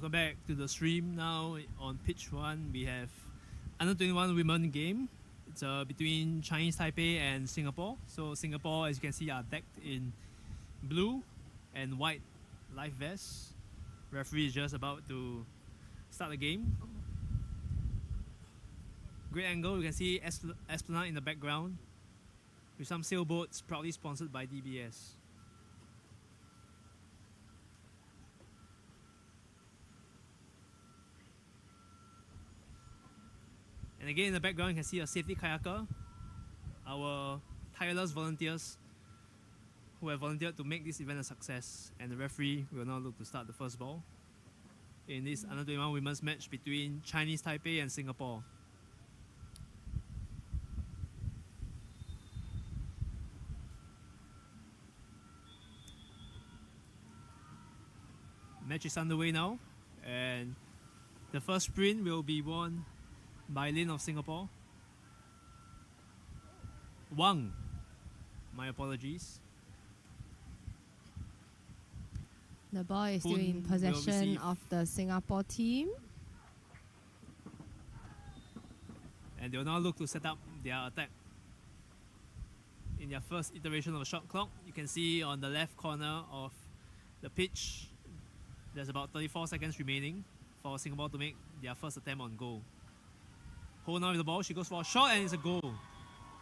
Welcome back to the stream. Now on pitch 1 we have under 21 women game. It's between Chinese Taipei and Singapore. So Singapore, as you can see, are decked in blue and white life vests. Referee is just about to start the game. Great angle, you can see Esplanade in the background with some sailboats proudly sponsored by DBS. And again in the background you can see a safety kayaker, our tireless volunteers who have volunteered to make this event a success, and the referee will now look to start the first ball in this under 21 women's match between Chinese Taipei and Singapore. Match is underway now, and the first sprint will be won by Lin of Singapore. Wang, my apologies. The ball is still in possession of the Singapore team. And they will now look to set up their attack. In their first iteration of a shot clock, you can see on the left corner of the pitch, there's about 34 seconds remaining for Singapore to make their first attempt on goal. Ho now with the ball, she goes for a shot and it's a goal.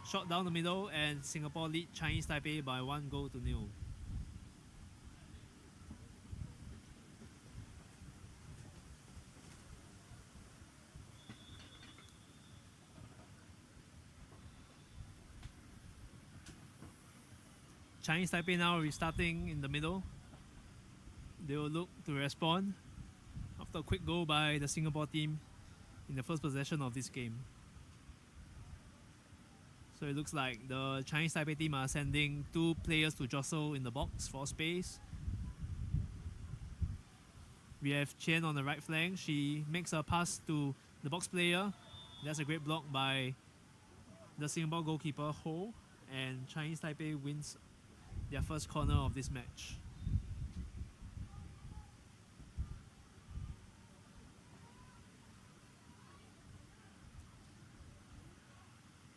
Shot down the middle and Singapore lead Chinese Taipei by 1-0. Chinese Taipei now restarting in the middle. They will look to respond after a quick goal by the Singapore team in the first possession of this game. So it looks like the Chinese Taipei team are sending 2 players to jostle in the box for space. We have Chen on the right flank. She makes a pass to the box player. That's a great block by the Singapore goalkeeper Ho, and Chinese Taipei wins their first corner of this match.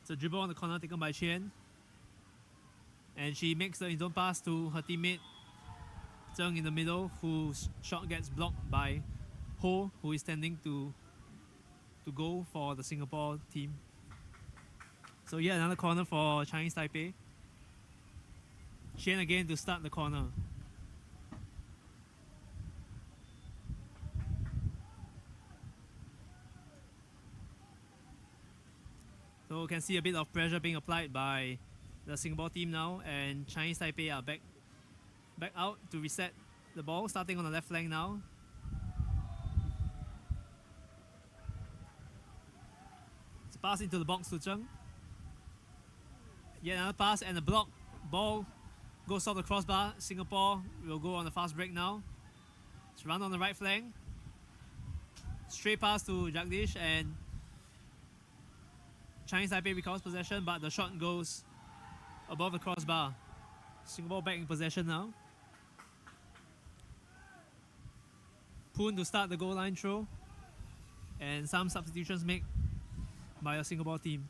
It's a dribble on the corner taken by Chen, and she makes the in-zone pass to her teammate Zheng in the middle, whose shot gets blocked by Ho, who is standing to go for the Singapore team. So yeah, another corner for Chinese Taipei. Chen again to start the corner. So you can see a bit of pressure being applied by the Singapore team now, and Chinese Taipei are back out to reset the ball, starting on the left flank now. It's a pass into the box to Zheng. Yet another pass and a block. Ball goes off the crossbar. Singapore will go on the fast break now. It's run on the right flank. Straight pass to Jagdish, and Chinese Taipei recovers possession, but the shot goes above the crossbar. Singapore back in possession now. Poon to start the goal line throw, and some substitutions made by the Singapore team.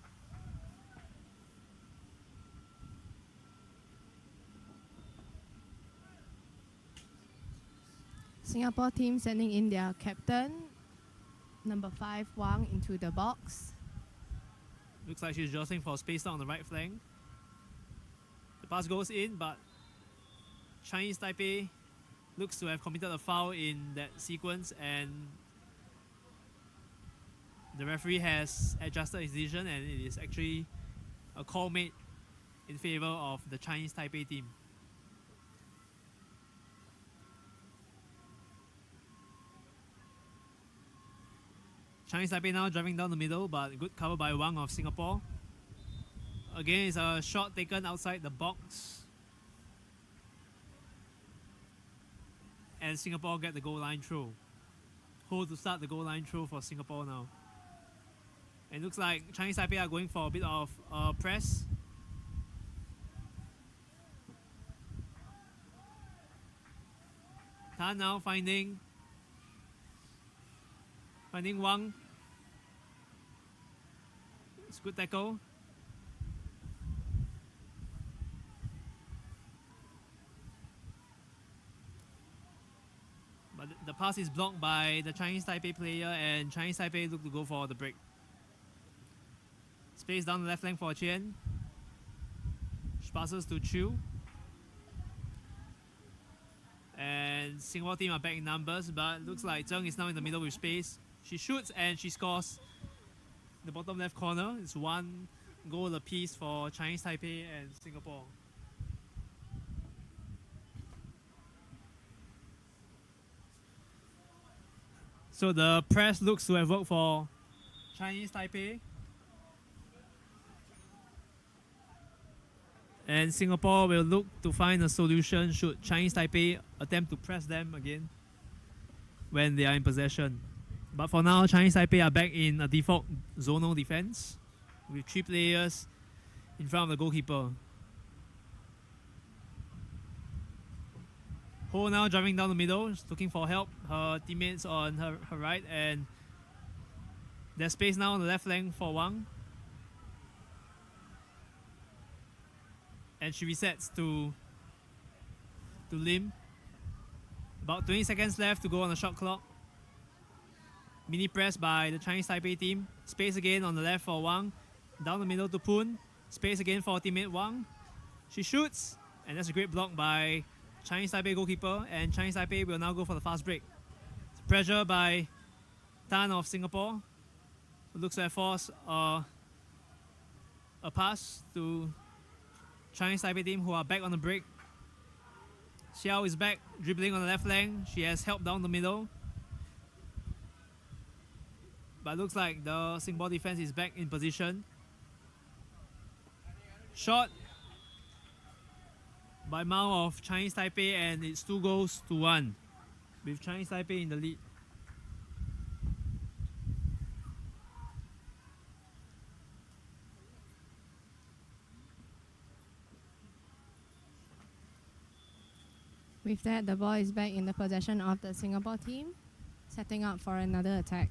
Singapore team sending in their captain, number 5 Wang, into the box. Looks like she's jostling for space on the right flank. The pass goes in, but Chinese Taipei looks to have committed a foul in that sequence, and the referee has adjusted his decision, and it is actually a call made in favor of the Chinese Taipei team. Chinese Taipei now driving down the middle, but good cover by Wang of Singapore. Again, it's a shot taken outside the box. And Singapore get the goal line throw. Ho to start the goal line throw for Singapore now. And it looks like Chinese Taipei are going for a bit of press. Tan now finding Finding Wang. It's a good tackle. But the pass is blocked by the Chinese Taipei player, and Chinese Taipei look to go for the break. Space down the left flank for Qian. She passes to Chu. And Singapore team are back in numbers, but looks like Zheng is now in the middle with space. She shoots and she scores the bottom left corner. It's 1 goal apiece for Chinese Taipei and Singapore. So the press looks to have worked for Chinese Taipei. And Singapore will look to find a solution should Chinese Taipei attempt to press them again when they are in possession. But for now, Chinese Taipei are back in a default zonal defense with 3 players in front of the goalkeeper. Ho now driving down the middle, looking for help. Her teammates on her right, and there's space now on the left flank for Wang. And she resets to Lim. About 20 seconds left to go on the shot clock. Mini press by the Chinese Taipei team. Space again on the left for Wang. Down the middle to Poon. Space again for teammate Wang. She shoots, and that's a great block by Chinese Taipei goalkeeper, and Chinese Taipei will now go for the fast break. Pressure by Tan of Singapore, who looks to have forced a pass to Chinese Taipei team, who are back on the break. Xiao is back dribbling on the left flank. She has help down the middle. But looks like the Singapore defense is back in position. Shot by Mao of Chinese Taipei, and it's 2-1 with Chinese Taipei in the lead. With that, the ball is back in the possession of the Singapore team, setting up for another attack.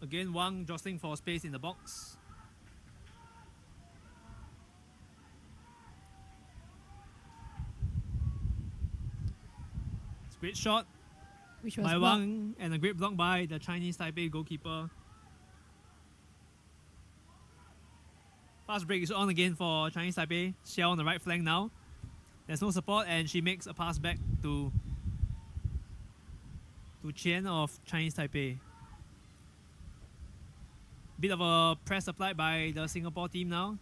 Again, Wang jostling for space in the box. It's a great shot Which was by blocked. Wang, and a great block by the Chinese Taipei goalkeeper. Fast break is on again for Chinese Taipei. Xiao on the right flank now. There's no support, and she makes a pass back to Qian of Chinese Taipei. Bit of a press applied by the Singapore team now.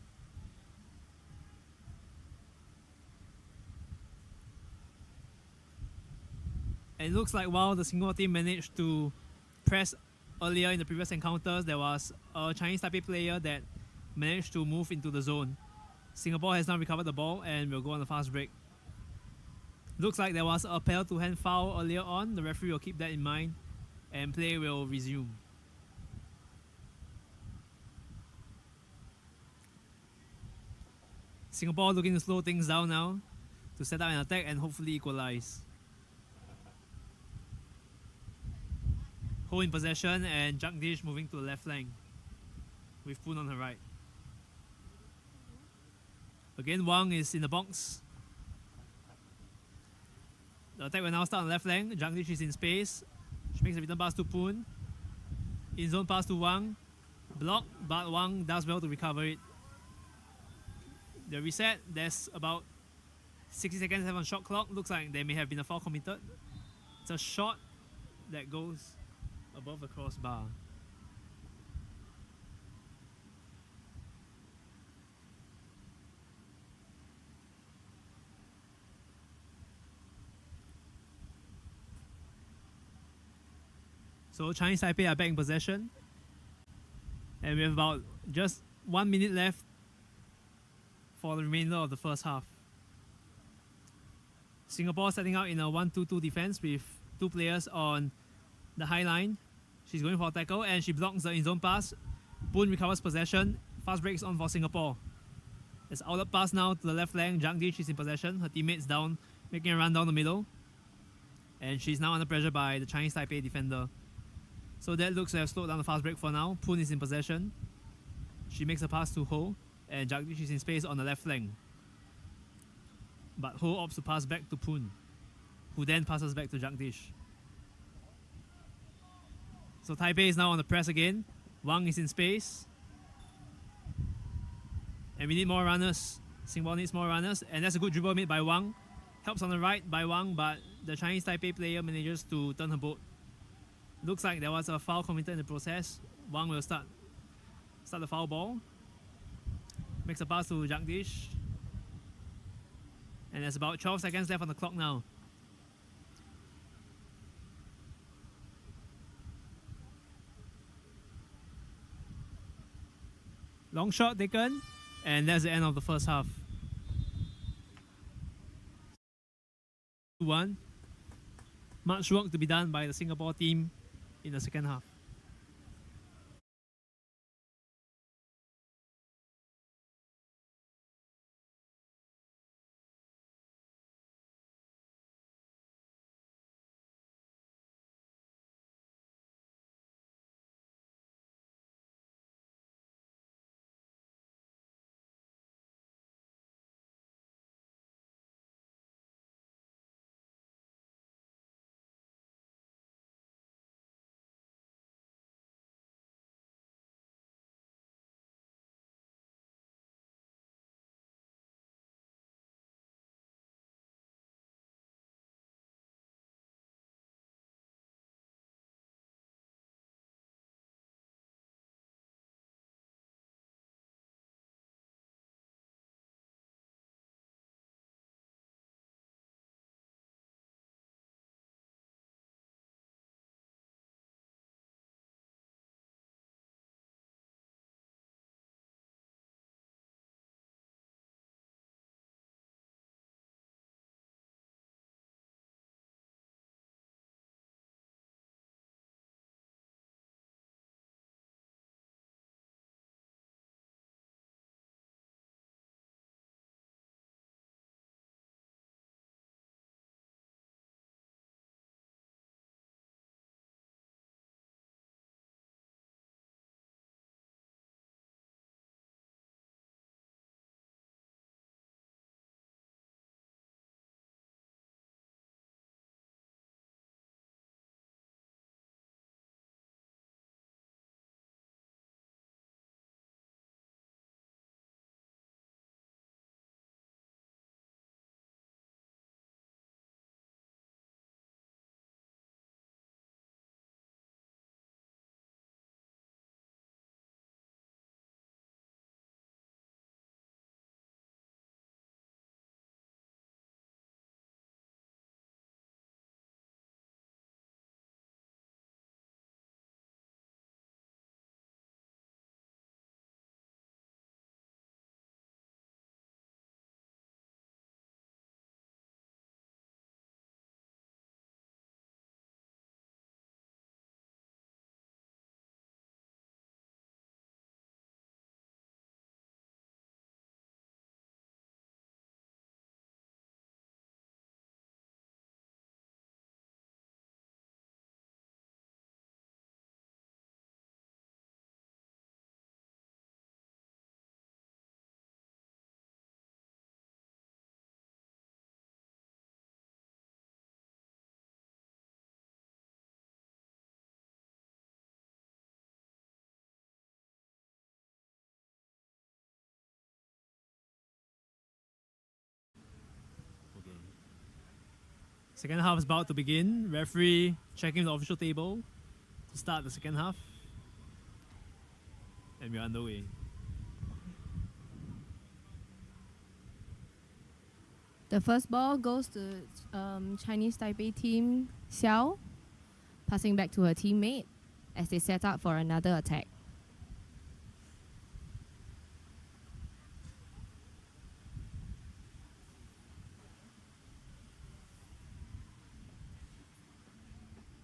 And it looks like while the Singapore team managed to press earlier in the previous encounters, there was a Chinese Taipei player that managed to move into the zone. Singapore has now recovered the ball and will go on a fast break. Looks like there was a penalty to hand foul earlier on. The referee will keep that in mind and play will resume. Singapore looking to slow things down now to set up an attack and hopefully equalize. Ho in possession, and Jagdish moving to the left flank with Poon on her right. Again, Wang is in the box. The attack will now start on the left flank. Jagdish is in space. She makes a return pass to Poon. In zone pass to Wang. Block, but Wang does well to recover it. The reset, there's about 60 seconds left on shot clock. Looks like there may have been a foul committed. It's a shot that goes above the crossbar. So Chinese Taipei are back in possession. And we have about just 1 minute left for the remainder of the first half. Singapore setting out in a 1-2-2 defense with 2 players on the high line. She's going for a tackle and she blocks the in-zone pass. Poon recovers possession. Fast breaks on for Singapore. It's outlet pass now to the left flank. Jagdish is in possession. Her teammates down, making a run down the middle. And she's now under pressure by the Chinese Taipei defender. So that looks to have slowed down the fast break for now. Poon is in possession. She makes a pass to Ho, and Jagdish is in space on the left flank. But Ho opts to pass back to Poon, who then passes back to Jagdish. So Taipei is now on the press again. Wang is in space. And we need more runners. Singapore needs more runners. And that's a good dribble made by Wang. Helps on the right by Wang, but the Chinese Taipei player manages to turn her boat. Looks like there was a foul committed in the process. Wang will start the foul ball. Makes a pass to Jagdish. And there's about 12 seconds left on the clock now. Long shot taken. And that's the end of the first half. 2-1. Much work to be done by the Singapore team in the second half. Second half is about to begin. Referee checking the official table to start the second half. And we're underway. The first ball goes to Chinese Taipei team Xiao, passing back to her teammate as they set up for another attack.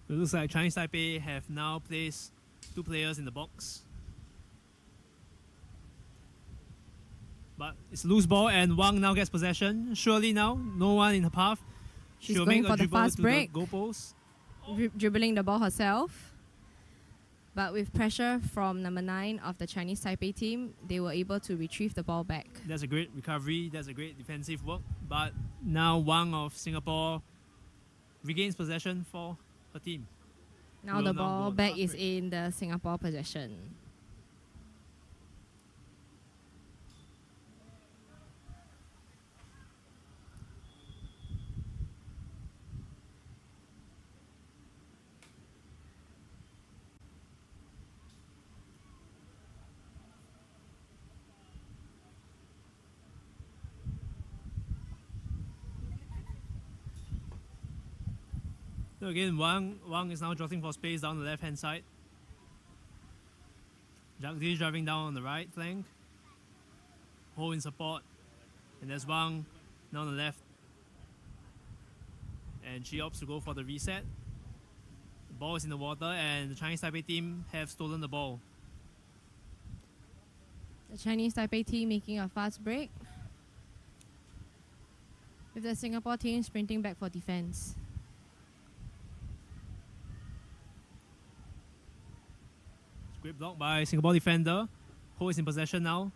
It looks like Chinese Taipei have now placed 2 players in the box. But it's loose ball and Wang now gets possession. Surely now, no one in her path. She's She'll going make for a the dribble fast to break. the goalpost. Dribbling the ball herself. But with pressure from number 9 of the Chinese Taipei team, they were able to retrieve the ball back. That's a great recovery. That's a great defensive work. But now Wang of Singapore regains possession for her team. Now Will the now ball go on back fast is break. in the Singapore possession. So again, Wang is now jotting for space down the left-hand side. Jagdish driving down on the right flank. Ho in support. And there's Wang now on the left. And she opts to go for the reset. The ball is in the water and the Chinese Taipei team have stolen the ball. The Chinese Taipei team making a fast break, with the Singapore team sprinting back for defense. Great block by Singapore defender. Ho is in possession now.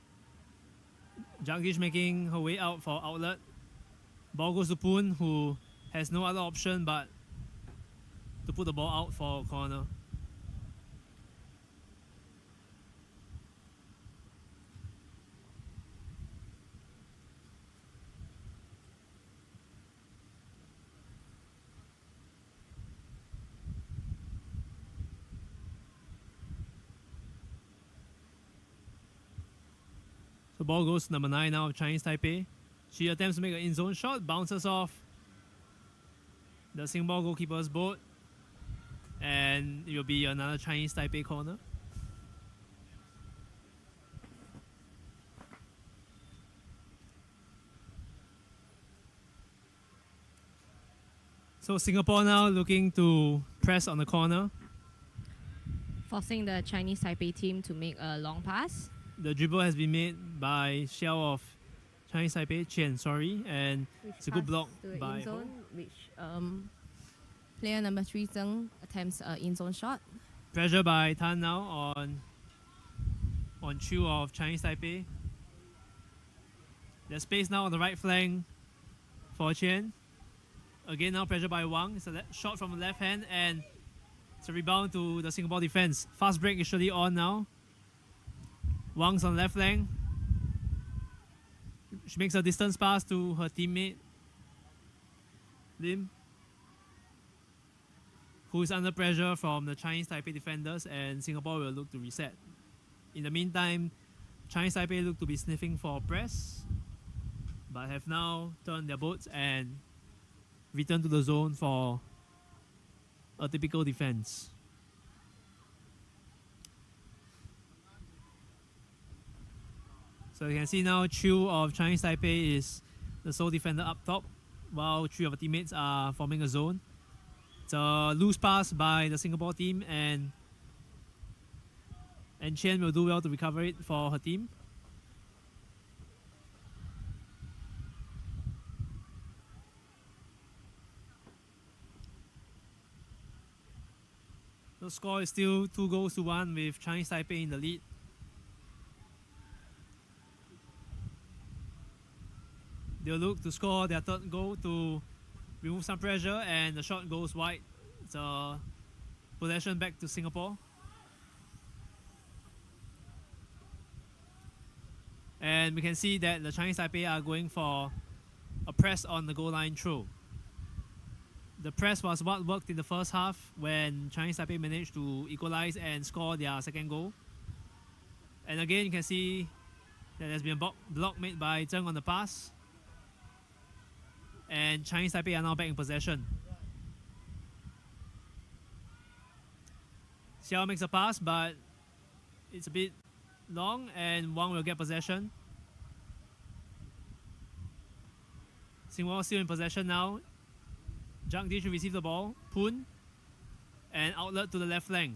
Jagdish making her way out for outlet. Ball goes to Poon, who has no other option but to put the ball out for a corner. The ball goes to number 9 now of Chinese Taipei. She attempts to make an in-zone shot, bounces off the Singapore goalkeeper's boat, and it will be another Chinese Taipei corner. So Singapore now looking to press on the corner. Forcing the Chinese Taipei team to make a long pass. The dribble has been made by Xiao of Chinese Taipei, Chen, sorry, and it's a good block by Ho. in-zone, which player number 3 Zheng attempts an in-zone shot. Pressure by Tan now on Chu of Chinese Taipei. There's space now on the right flank for Chen. Again now pressure by Wang. It's a shot from the left hand and it's a rebound to the Singapore defense. Fast break is surely on now. Wang's on left flank. She makes a distance pass to her teammate Lim, who is under pressure from the Chinese Taipei defenders, and Singapore will look to reset. In the meantime, Chinese Taipei look to be sniffing for press, but have now turned their boats and returned to the zone for a typical defense. So you can see now Chu of Chinese Taipei is the sole defender up top, while 3 of her teammates are forming a zone. It's a loose pass by the Singapore team, and Chen will do well to recover it for her team. The score is still 2-1 with Chinese Taipei in the lead. They'll look to score their third goal to remove some pressure, and the shot goes wide. It's a possession back to Singapore. And we can see that the Chinese Taipei are going for a press on the goal line throw. The press was what worked in the first half when Chinese Taipei managed to equalize and score their second goal. And again, you can see that there's been a block made by Zheng on the pass. And Chinese Taipei are now back in possession. Xiao makes a pass, but it's a bit long, and Wang will get possession. Singapore still in possession now. Jagdish will receive the ball. Poon. And outlet to the left flank.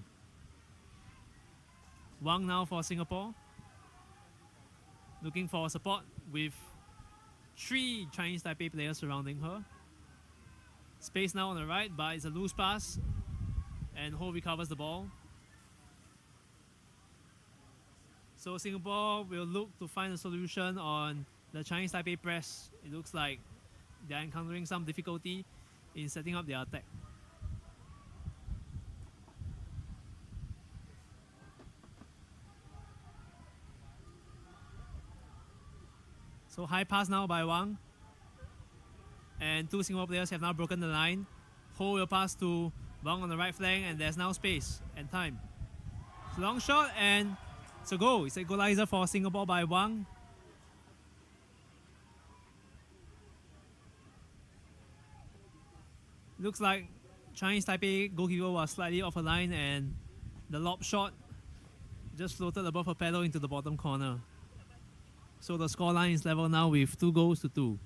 Wang now for Singapore. Looking for support with 3 Chinese Taipei players surrounding her. Space now on the right, but it's a loose pass, and Ho recovers the ball. So Singapore will look to find a solution on the Chinese Taipei press. It looks like they are encountering some difficulty in setting up their attack. So high pass now by Wang. And 2 Singapore players have now broken the line. Ho will pass to Wang on the right flank, and there's now space and time. It's a long shot, and it's a goal. It's an equalizer for Singapore by Wang. Looks like Chinese Taipei goalkeeper was slightly off her line, and the lob shot just floated above her paddle into the bottom corner. So the scoreline is level now with 2-2.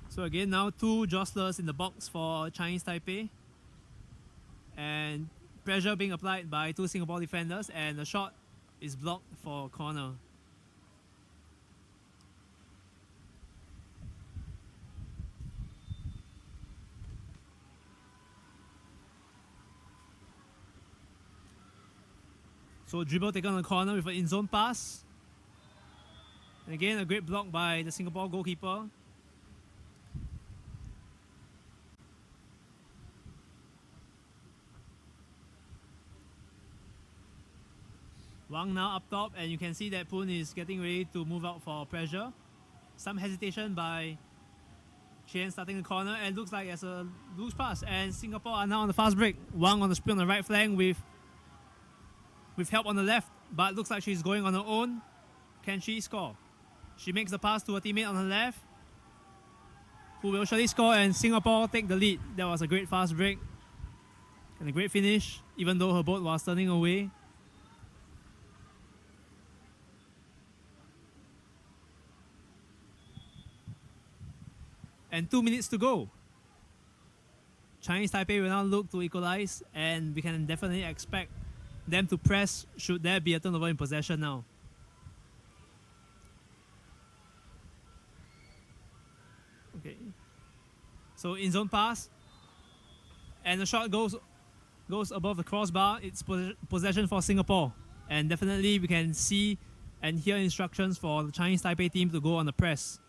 So again, now 2 jostlers in the box for Chinese Taipei. And pressure being applied by 2 Singapore defenders, and the shot is blocked for corner. So dribble taken on the corner with an in-zone pass. And again, a great block by the Singapore goalkeeper. Wang now up top, and you can see that Poon is getting ready to move out for pressure. Some hesitation by Chen starting the corner, and looks like there's a loose pass, and Singapore are now on the fast break. Wang on the sprint on the right flank with help on the left, but looks like she's going on her own. Can she score? She makes the pass to a teammate on her left, who will surely score, and Singapore take the lead. That was a great fast break and a great finish, even though her boat was turning away. And 2 minutes to go. Chinese Taipei will now look to equalize, and we can definitely expect them to press should there be a turnover in possession now. Okay. So in zone pass, and the shot goes above the crossbar. It's possession for Singapore, and definitely we can see and hear instructions for the Chinese Taipei team to go on the press.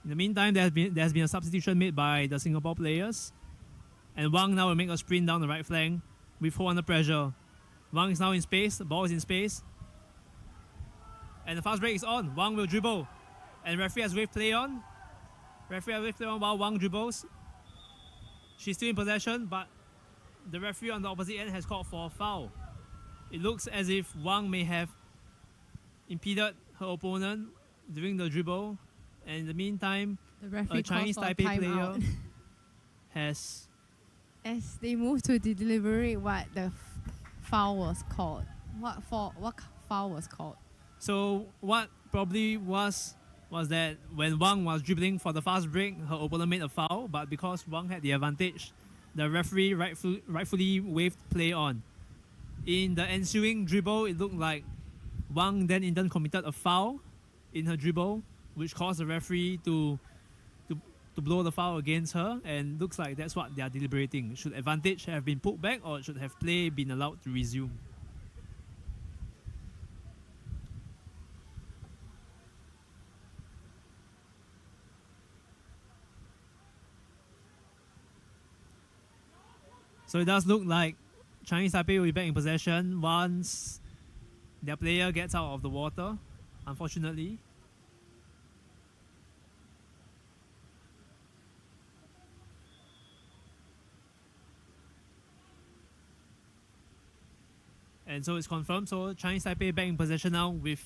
In the meantime, there has been a substitution made by the Singapore players. And Wang now will make a sprint down the right flank with Ho under pressure. Wang is now in space, the ball is in space. And the fast break is on. Wang will dribble. And referee has waved play on. Referee has waved play on while Wang dribbles. She's still in possession, but the referee on the opposite end has called for a foul. It looks as if Wang may have impeded her opponent during the dribble. And in the meantime, The referee a Chinese calls for Taipei player timeout. has... As they move to deliberate what the foul was called. What foul was called? So what probably was that when Wang was dribbling for the fast break, her opponent made a foul, but because Wang had the advantage, the referee rightfully waved play on. In the ensuing dribble, it looked like Wang then in turn committed a foul in her dribble, which caused the referee to blow the foul against her, and looks like that's what they are deliberating. Should advantage have been put back, or should have play been allowed to resume? So it does look like Chinese Taipei will be back in possession once their player gets out of the water, unfortunately. And so it's confirmed. So Chinese Taipei back in possession now with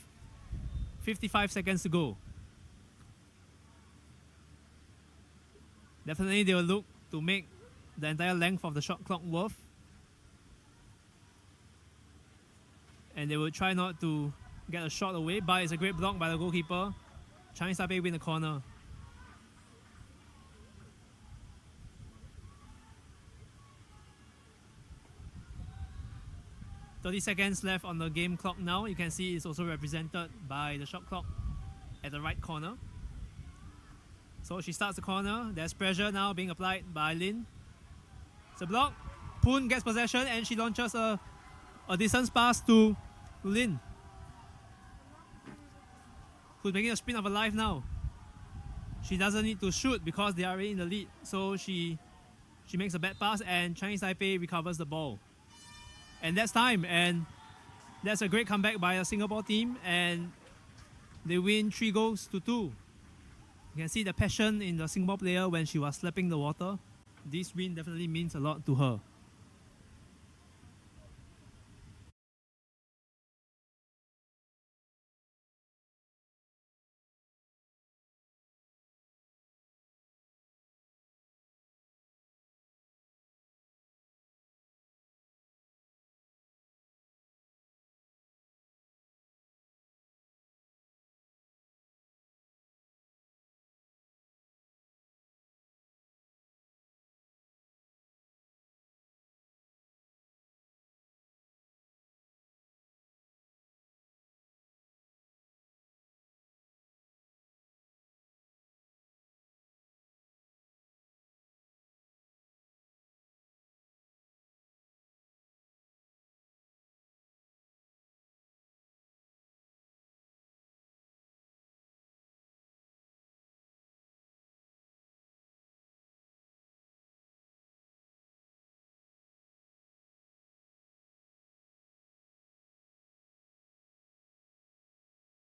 55 seconds to go. Definitely they will look to make the entire length of the shot clock worth. And they will try not to get a shot away, but it's a great block by the goalkeeper. Chinese Taipei win the corner. 30 seconds left on the game clock now. You can see it's also represented by the shot clock at the right corner. So she starts the corner. There's pressure now being applied by Lin. It's a block. Poon gets possession and she launches a distance pass to Lin, who's making a sprint of her life now. She doesn't need to shoot because they are already in the lead. So she makes a bad pass and Chinese Taipei recovers the ball. And that's time. And that's a great comeback by a Singapore team. And they win 3-2. You can see the passion in the Singapore player when she was slapping the water. This win definitely means a lot to her.